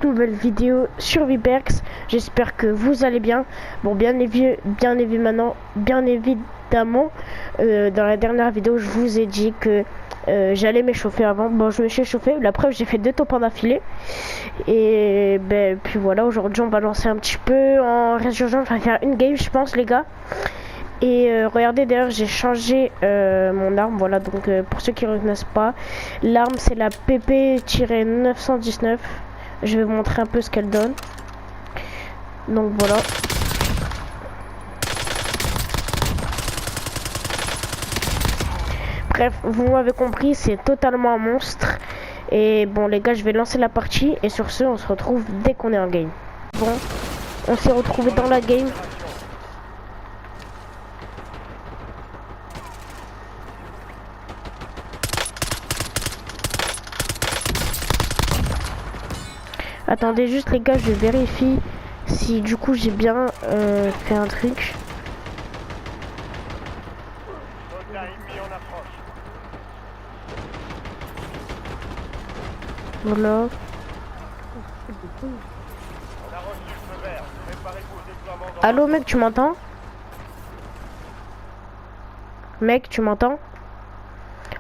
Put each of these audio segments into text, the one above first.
toute nouvelle vidéo sur Viperx. J'espère que vous allez bien. Bon, bien évidemment, dans la dernière vidéo, je vous ai dit que j'allais m'échauffer avant. Bon, je me suis échauffé. La preuve, j'ai fait 2 taupes en affilée. Et ben, puis voilà, aujourd'hui, on va lancer un petit peu en résurgence. On va faire une game, je pense, les gars. Et regardez, d'ailleurs j'ai changé mon arme. Voilà, donc pour ceux qui ne connaissent pas, l'arme c'est la PP-919. Je vais vous montrer un peu ce qu'elle donne. Donc voilà. Bref, vous m'avez compris, c'est totalement un monstre. Et bon les gars, je vais lancer la partie. Et sur ce, on se retrouve dès qu'on est en game. Bon, on s'est retrouvé dans la game. Attendez juste les gars, je vérifie si du coup j'ai bien fait un truc. Voilà. Allô mec, tu m'entends? Mec, tu m'entends?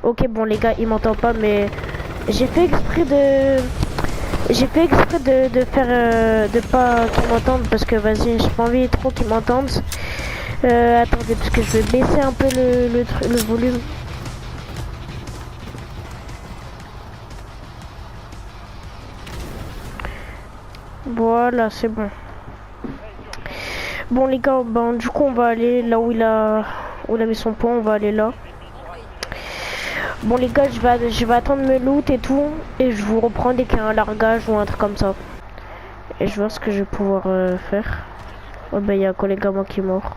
Ok, bon les gars, il m'entend pas, mais j'ai fait exprès de... de faire de pas qu'ils m'entendent parce que vas-y, j'ai pas envie trop qu'ils m'entendent. Attendez, parce que je vais baisser un peu le volume. Voilà, c'est bon. Bon les gars, ben du coup on va aller là où il a mis son point, on va aller là. Bon les gars, je vais attendre me loot et tout, et je vous reprends dès qu'il y a un largage ou un truc comme ça. Et je vois ce que je vais pouvoir faire. Oh ben il y a un collègue à moi qui est mort.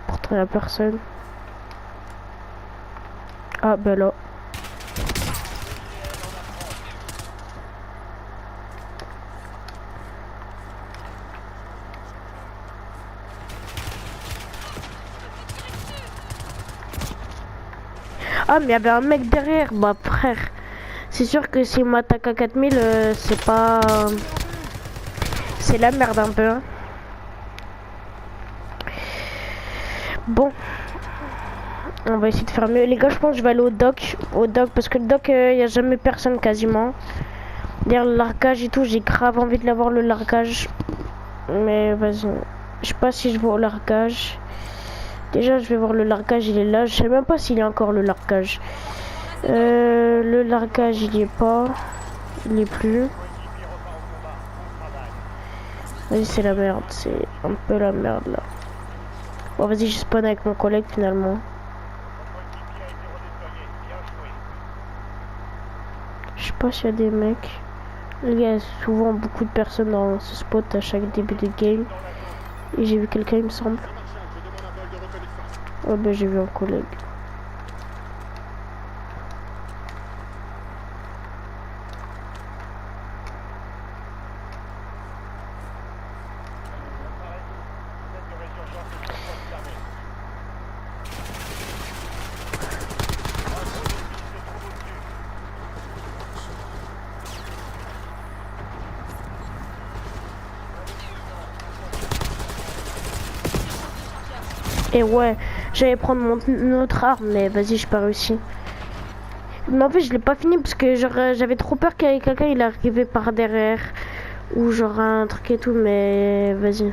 Pourtant il n'y a personne. Ah ben là. Ah mais il y avait un mec derrière, bah frère. C'est sûr que s'il m'attaque à 4000, c'est pas... c'est la merde un peu. Hein. Bon. On va essayer de faire mieux. Les gars, je pense que je vais aller au dock. Parce que le dock, il n'y a jamais personne quasiment. Derrière le largage et tout, j'ai grave envie de l'avoir le largage. Mais vas-y. Je sais pas si je vais au largage. Déjà, je vais voir le largage, il est là. Je sais même pas s'il y a encore le largage. Le largage, il y est pas. Il est plus. Vas-y, c'est la merde. C'est un peu la merde là. Bon, vas-y, je spawn avec mon collègue finalement. Je sais pas s'il y a des mecs. Il y a souvent beaucoup de personnes dans ce spot à chaque début de game. Et j'ai vu quelqu'un, il me semble. Oh ben j'ai vu un collègue. Et ouais, j'allais prendre mon autre arme, mais vas-y, j'ai pas réussi. Mais en fait, je l'ai pas fini parce que genre j'avais trop peur qu'il y ait quelqu'un, il arrivait par derrière ou genre un truc et tout, mais vas-y.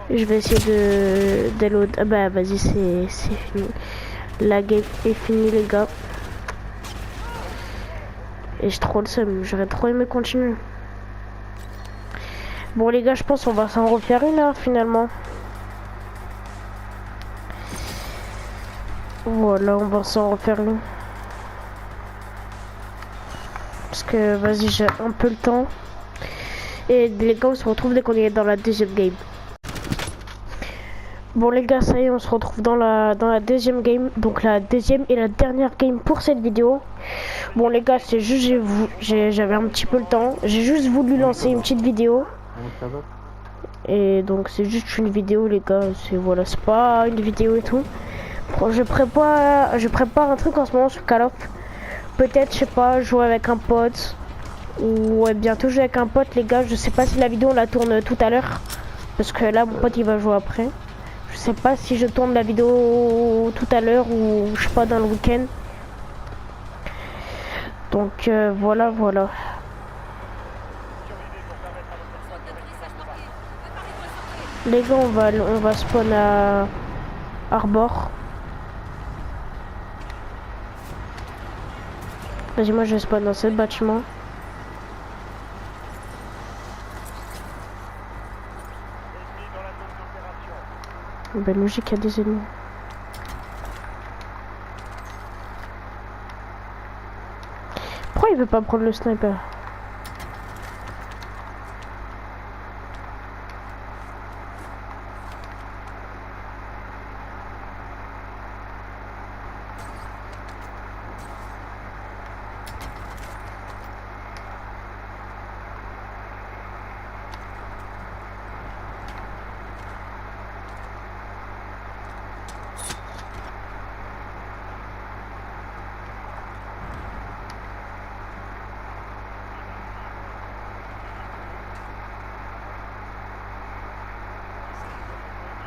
Je vais essayer de l'autre. Ah bah vas-y, c'est fini. La game est finie les gars. Et j'ai trop le seum, j'aurais trop aimé continuer. Bon les gars, je pense qu'on va s'en refaire une heure finalement. Voilà, on va s'en refaire une. Parce que vas-y, j'ai un peu le temps. Et les gars, on se retrouve dès qu'on est dans la deuxième game. Bon les gars, ça y est, on se retrouve dans la deuxième game. Donc la deuxième et la dernière game pour cette vidéo. Bon les gars, c'est juste j'avais un petit peu le temps. J'ai juste voulu lancer une petite vidéo. Et donc c'est juste une vidéo les gars. C'est voilà, c'est pas une vidéo et tout. Bon, je prépare un truc en ce moment sur Call of. Peut-être, je sais pas, jouer avec un pote. Ou ouais, bientôt jouer avec un pote, les gars. Je sais pas si la vidéo on la tourne tout à l'heure. Parce que là, mon pote il va jouer après. Je sais pas si je tourne la vidéo tout à l'heure ou je sais pas dans le week-end. Donc voilà, voilà. Les gars, on va spawn à Arbor. Vas-y, moi je spawn dans ce bâtiment. Ben logique, il y a des ennemis. Pourquoi il veut pas prendre le sniper?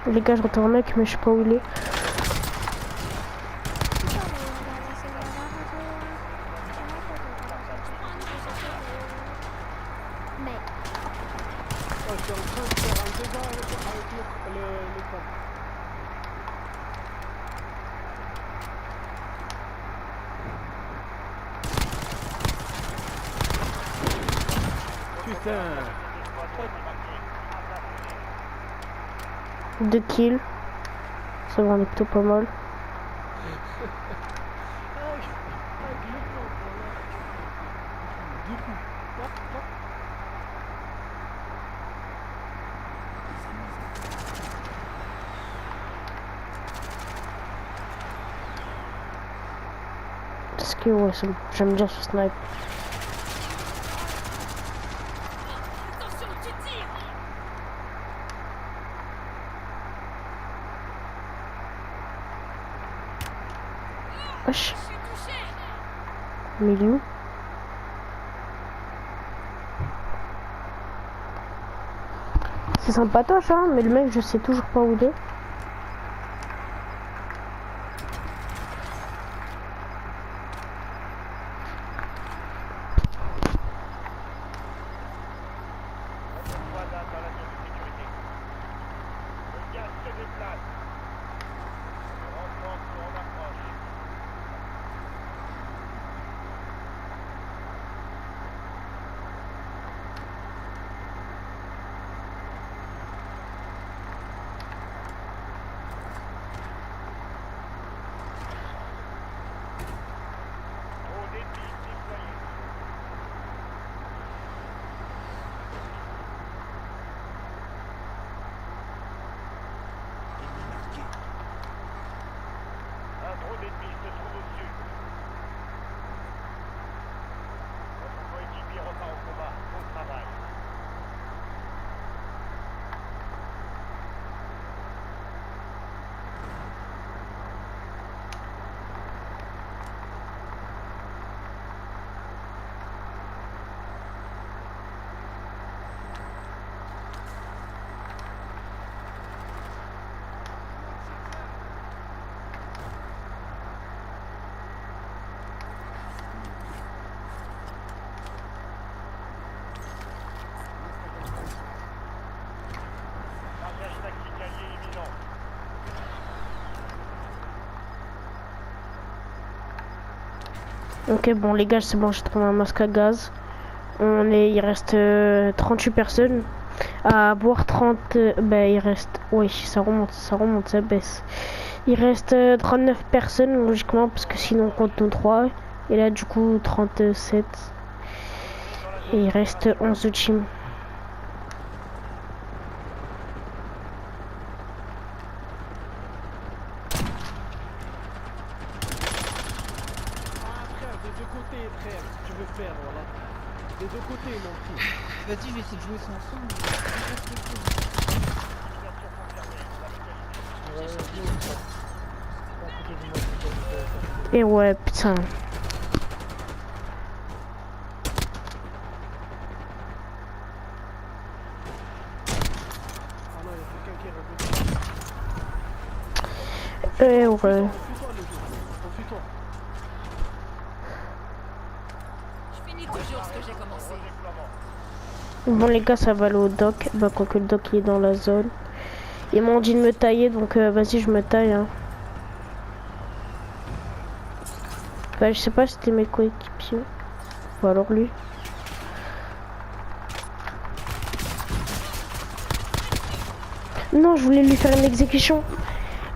Les gars, je retourne mec, mais je sais pas où il est. Putain. 2 kills. Ça va, on est plutôt pas mal. Parce que ouais, j'aime bien ce snipe. Wesh. Mais il est où? C'est sympatoche hein, mais le mec je sais toujours pas où il est. Ok, bon les gars, c'est bon, j'ai trouvé un masque à gaz. Il reste 38 personnes. À voir 30, ben il reste, oui, ça remonte, ça baisse. Il reste 39 personnes logiquement parce que sinon on compte nos 3. Et là du coup 37. Et il reste 11 teams. Des deux côtés, mon petit. Vas-y, je vais essayer de jouer ça ensemble. Et ouais, putain. Ah non, il y a quelqu'un qui est revenu. Et ouais. Enfuis-toi, le jeu. Enfuis-toi. Je finis toujours ce que j'ai commencé. Bon les gars, ça va aller au doc. Bah quoique le doc il est dans la zone. Ils m'ont dit de me tailler, donc vas-y je me taille. Hein. Bah je sais pas si c'était mes coéquipiers. Ou alors lui. Non, je voulais lui faire une exécution.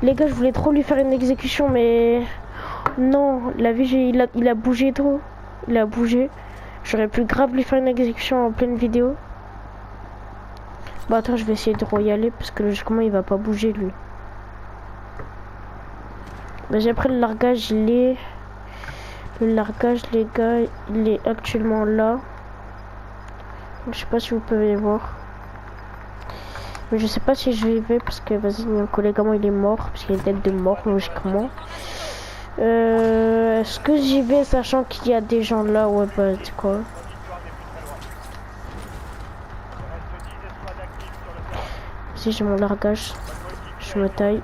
Les gars, je voulais trop lui faire une exécution, mais... Non, la vie, il a bougé trop. Il a bougé. J'aurais pu grave lui faire une exécution en pleine vidéo. Bah attends, je vais essayer de y aller parce que logiquement il va pas bouger lui. Bah j'ai pris le largage, le largage les gars, il est actuellement là. Je sais pas si vous pouvez voir. Mais je sais pas si je vais parce que vas-y, mon collègue à moi il est mort parce qu'il est tête de mort logiquement. Est-ce que j'y vais sachant qu'il y a des gens là? Ouais bah c'est quoi. Si j'ai mon largage, je me taille.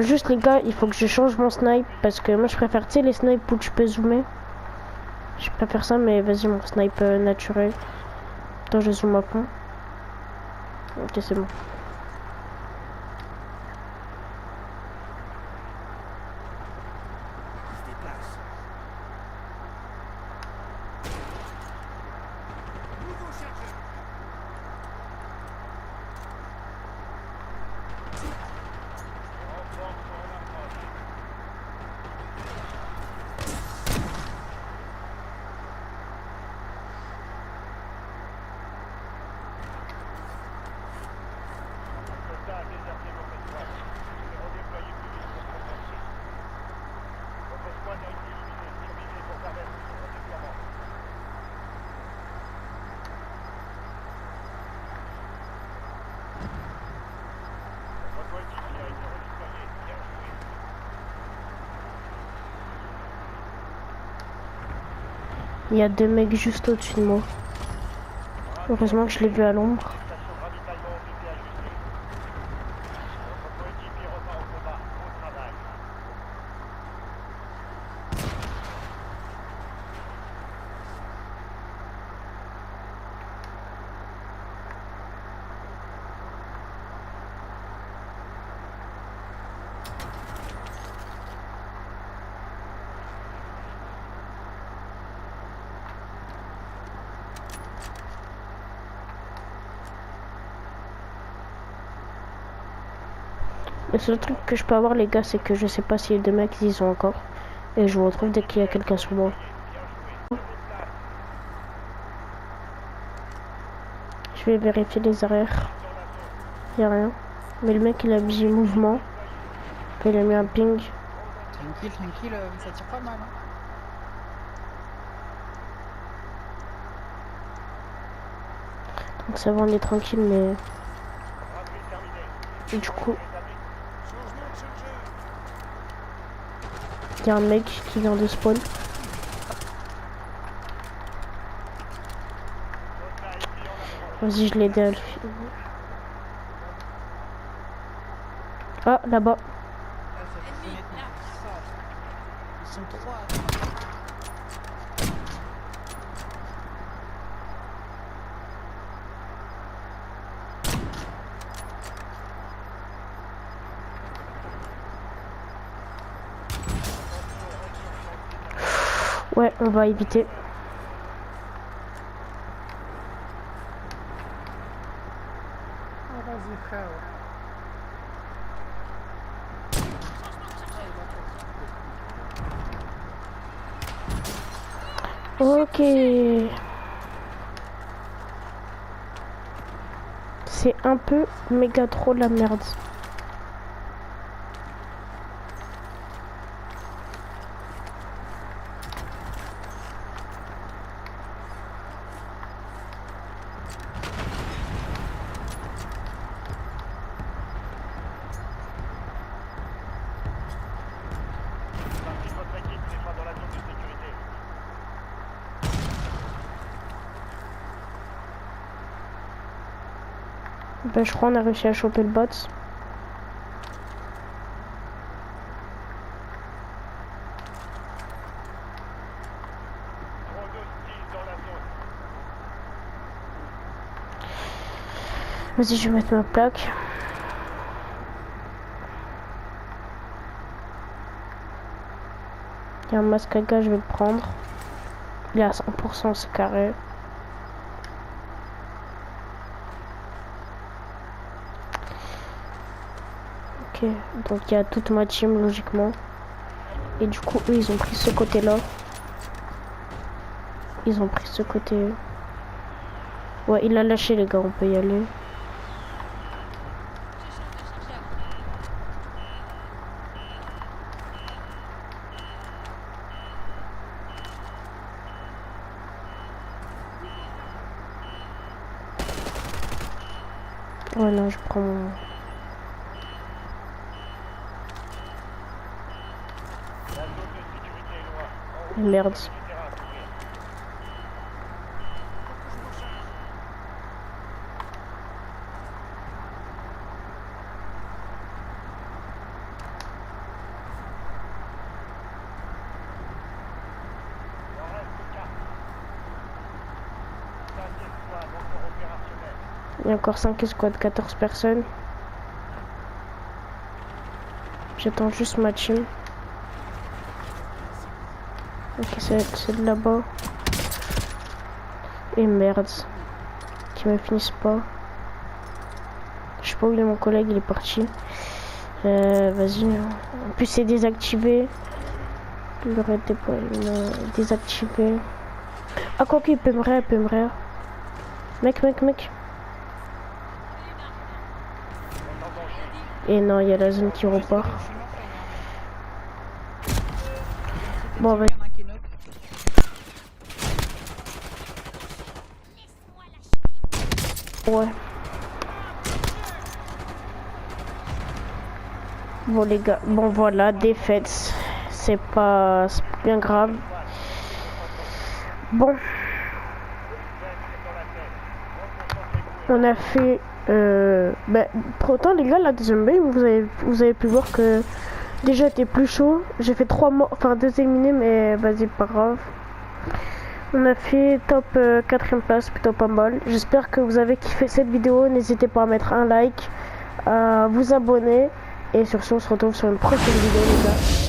Juste les gars, il faut que je change mon snipe parce que moi je préfère, tu sais, les snipes où tu peux zoomer. Je préfère ça, mais vas-y, mon snipe naturel. Attends, je zoome à fond. Ok, c'est bon. Il y a deux mecs juste au-dessus de moi. Heureusement que je l'ai vu à l'ombre. Le seul truc que je peux avoir les gars, c'est que je sais pas si les deux mecs ils y sont encore. Et je vous retrouve dès qu'il y a quelqu'un sur moi. Je vais vérifier les arrières. Il y a rien. Mais le mec il a mis mouvement. Il a mis un ping. Tranquille, ça tire pas mal. Hein. Donc ça va, on est tranquille, mais... Et du coup... Il y a un mec qui vient de spawn. Vas-y, je l'ai aidé à le filmer. Ah, là-bas. Ils sont trois. Ouais, on va éviter. Ah, vas-y, frère. Ok. C'est un peu méga trop la merde. Ben, je crois qu'on a réussi à choper le bot. Vas-y, je vais mettre ma plaque. Il y a un masque à gaz, je vais le prendre. Il est à 100%, c'est carré. Ok, donc il y a toute ma team logiquement. Et du coup, eux, ils ont pris ce côté-là. Ils ont pris ce côté. Ouais, il a lâché les gars, on peut y aller. Ouais, non, je prends mon... Merde. Il y a encore 5 escouades, 14 personnes. J'attends juste ma team. Ok, c'est de là-bas. Et merde. Qui me finissent pas. Je sais pas où est mon collègue, il est parti. Vas-y. En plus, c'est désactivé. Il aurait été désactivé. Ah, quoi qu'il peut me rire, Mec. Et non, il y a la zone qui repart. Bon, vas-y. Ouais. Bon les gars, bon voilà, défaite. C'est pas bien grave. Bon. On a fait... Ben, pour autant les gars, la deuxième game, vous avez pu voir que déjà était plus chaud. J'ai fait 3 morts, enfin 2 éliminés, mais vas-y, pas grave. On a fait top 4ème place, plutôt pas mal. J'espère que vous avez kiffé cette vidéo. N'hésitez pas à mettre un like, à vous abonner. Et sur ce, on se retrouve sur une prochaine vidéo les gars.